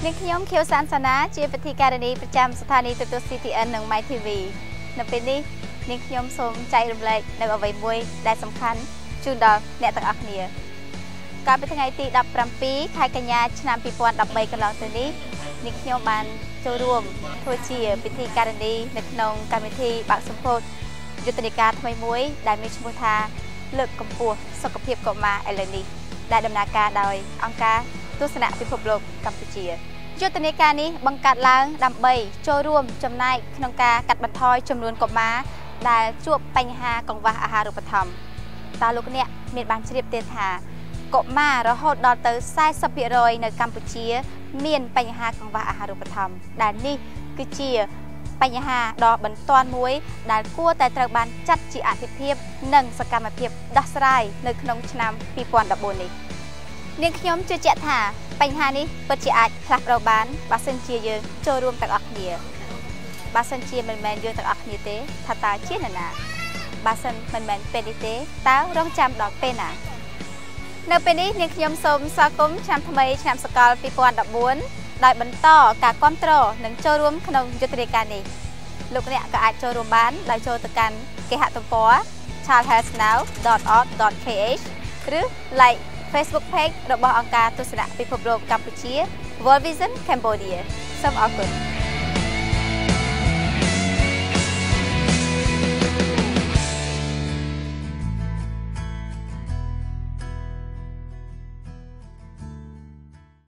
អ្នកខ្ញុំខៀវសានសាណាជាវិធីការនីប្រចាំស្ថានីយ៍ទូរទស្សន៍ CTN និង My TV នៅពេលនេះអ្នកខ្ញុំសូមចែករំលែកនៅអ្វីមួយដែលសំខាន់ជូនដល់អ្នកទាំងអស់គ្នាកាលពីថ្ងៃទី17ខែកញ្ញាឆ្នាំ2013កន្លងទៅនេះអ្នកខ្ញុំបានចូលរួមធ្វើជាពិធីការនីនៅក្នុងកម្មវិធីបើកសម្ពោធយុទ្ធនាការថ្មីមួយដែលមានឈ្មោះថាលើកកម្ពស់សុខភាពកុមារឥឡូវនេះដែលដំណើរការដោយអង្គការទស្សនៈពិភពលោកកម្ពុជាយុទ្ធនាការនេះបង្កើតឡើងដើម្បីចូលរួមចំណែកក្នុងការកាត់បន្ថយចំនួនកុមារដែលជួបបញ្ហាកង្វះអាហារូបត្ថម្ភតើលោកអ្នកមានបានជ្រាបទេថាកុមាររហូតដល់ទៅ 40% នៅកម្ពុជាមានបញ្ហាកង្វះអាហារូបត្ថម្ភដែលនេះគឺជាបញ្ហាដ៏បន្ទាន់មួយដែលគួរតែត្រូវបានចាត់ជាអាទិភាពនិងសកម្មភាពដោះស្រាយនៅក្នុងឆ្នាំ2014នេះនាងខ្ញុំជឿជាក់ថាបញ្ហានេះពិតជាអាចផ្លាស់ប្ដូរបានបើសិនជាយើងចូលរួមទាំងអស់គ្នាបើសិនជាមិនមែនយើងទាំងអស់គ្នាទេថាតើជានរណាបើសិនមិនមែនពេលនេះទេតើរងចាំដល់ពេលណានៅពេលនេះនាងខ្ញុំសូមស្វាគមន៍ឆ្នាំថ្មីឆ្នាំសកល2014ដោយបន្តការគាំទ្រនិងចូលរួមក្នុងយុទ្ធនាការនេះលោកអ្នកក៏អាចចូលរួមបានដោយចូលទៅកាន់គេហទំព័រ childhealthnow.org.kh ឬ like Facebook page របស់អង្គការទស្សនៈពិភពលោកកម្ពុជា World Vision Cambodia សូមអរគុណ